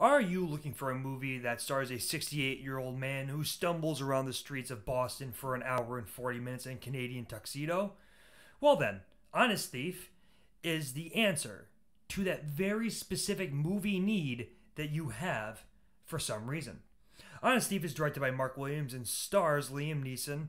Are you looking for a movie that stars a 68-year-old man who stumbles around the streets of Boston for an hour and 40 minutes in Canadian tuxedo? Well, then, Honest Thief is the answer to that very specific movie need that you have for some reason. Honest Thief is directed by Mark Williams and stars Liam Neeson,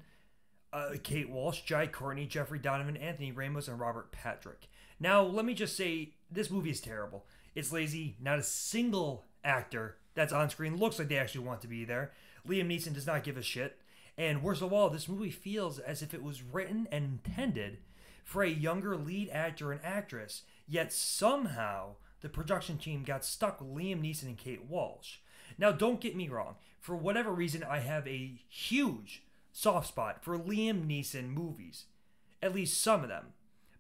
Kate Walsh, Jai Courtney, Jeffrey Donovan, Anthony Ramos, and Robert Patrick. Now, let me just say, this movie is terrible. It's lazy. Not a single actor that's on screen looks like they actually want to be there. Liam Neeson does not give a shit. And worst of all, this movie feels as if it was written and intended for a younger lead actor and actress, yet somehow the production team got stuck with Liam Neeson and Kate Walsh. Now, don't get me wrong. For whatever reason, I have a huge soft spot for Liam Neeson movies. At least some of them.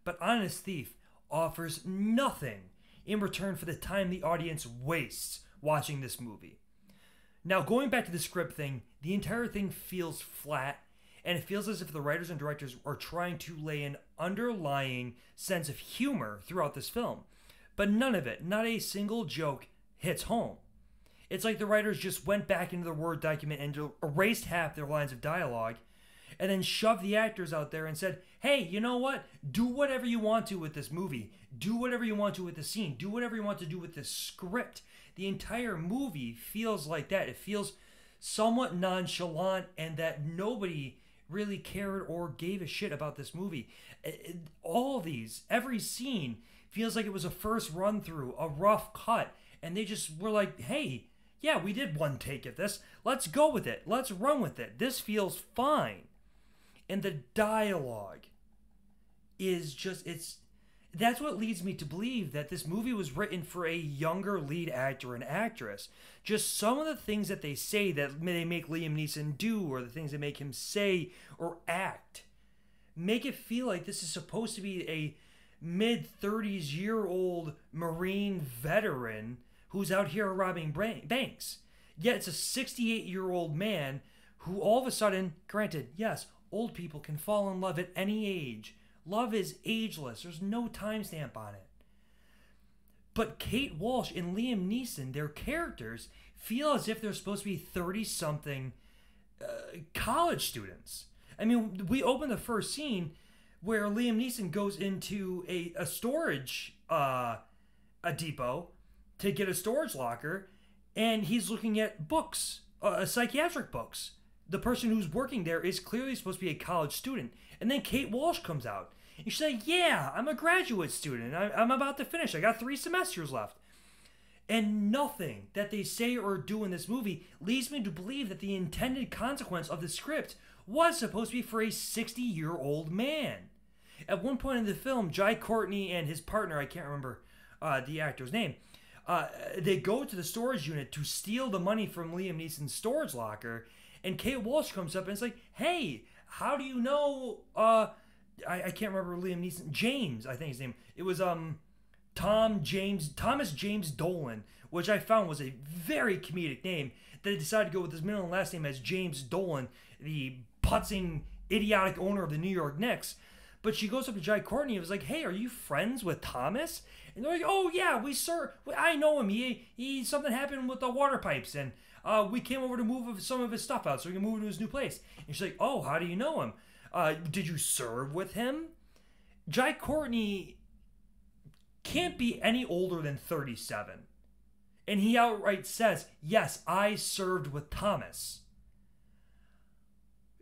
But Honest Thief offers nothing in return for the time the audience wastes watching this movie. Now, going back to the script thing, the entire thing feels flat, and it feels as if the writers and directors are trying to lay an underlying sense of humor throughout this film. But none of it, not a single joke, hits home. It's like the writers just went back into their Word document and erased half their lines of dialogue, and then shoved the actors out there and said, hey, you know what? Do whatever you want to with this movie. Do whatever you want to with the scene. Do whatever you want to do with this script. The entire movie feels like that. It feels somewhat nonchalant, and that nobody really cared or gave a shit about this movie. All these, every scene feels like it was a first run through, a rough cut, and they just were like, hey, yeah, we did one take at this. Let's go with it. Let's run with it. This feels fine. And the dialogue is just, that's what leads me to believe that this movie was written for a younger lead actor and actress. Just some of the things that they say that they make Liam Neeson do, or the things they make him say or act, make it feel like this is supposed to be a mid-30s-year-old Marine veteran who's out here robbing banks. Yet it's a 68-year-old man who all of a sudden, granted, yes, old people can fall in love at any age. Love is ageless. There's no timestamp on it. But Kate Walsh and Liam Neeson, their characters, feel as if they're supposed to be 30-something college students. I mean, we open the first scene where Liam Neeson goes into a storage a depot to get a storage locker, and he's looking at books, psychiatric books. The person who's working there is clearly supposed to be a college student. And then Kate Walsh comes out. And she's like, yeah, I'm a graduate student. I'm about to finish. I got 3 semesters left. And nothing that they say or do in this movie leads me to believe that the intended consequence of the script was supposed to be for a 60-year-old man. At one point in the film, Jai Courtney and his partner, I can't remember the actor's name, they go to the storage unit to steal the money from Liam Neeson's storage locker. And Kate Walsh comes up and is like, hey, how do you know, I can't remember Liam Neeson, James, I think his name. It was Thomas James Dolan, which I found was a very comedic name. They decided to go with his middle and last name as James Dolan, the putzing, idiotic owner of the New York Knicks. But she goes up to Jai Courtney and was like, hey, are you friends with Thomas? And they're like, oh, yeah, I know him. He something happened with the water pipes, and we came over to move some of his stuff out so we can move to his new place. And she's like, oh, how do you know him? Did you serve with him? Jai Courtney can't be any older than 37. And he outright says, yes, I served with Thomas.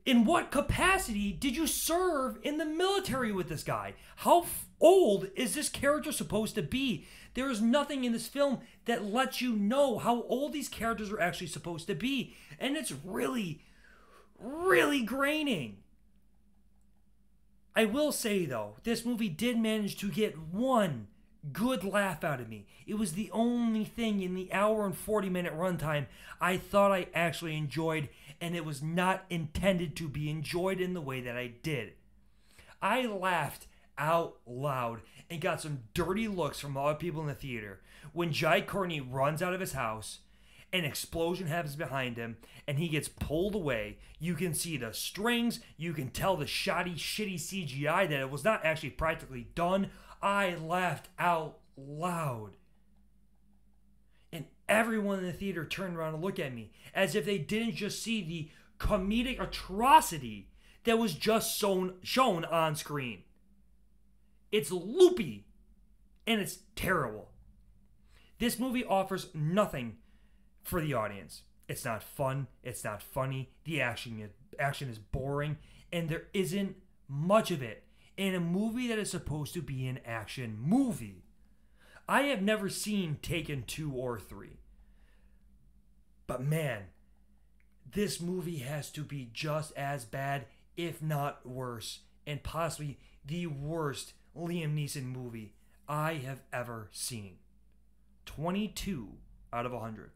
In what capacity did you serve in the military with this guy? How old is this character supposed to be? There is nothing in this film that lets you know how old these characters are actually supposed to be. And it's really, really graining. I will say, though, this movie did manage to get one good laugh out of me. It was the only thing in the hour and 40-minute runtime I thought I actually enjoyed, and it was not intended to be enjoyed in the way that I did. I laughed out loud and got some dirty looks from other people in the theater when Jai Courtney runs out of his house, an explosion happens behind him, and he gets pulled away. You can see the strings, you can tell the shoddy, shitty CGI that it was not actually practically done. I laughed out loud. And Everyone in the theater turned around and looked at me as if they didn't just see the comedic atrocity that was just shown on screen. It's loopy and it's terrible. This movie offers nothing for the audience. It's not fun, it's not funny, the action is boring, and there isn't much of it in a movie that is supposed to be an action movie. I have never seen Taken 2 or 3. But man, this movie has to be just as bad, if not worse, and possibly the worst Liam Neeson movie I have ever seen. 22 out of 100.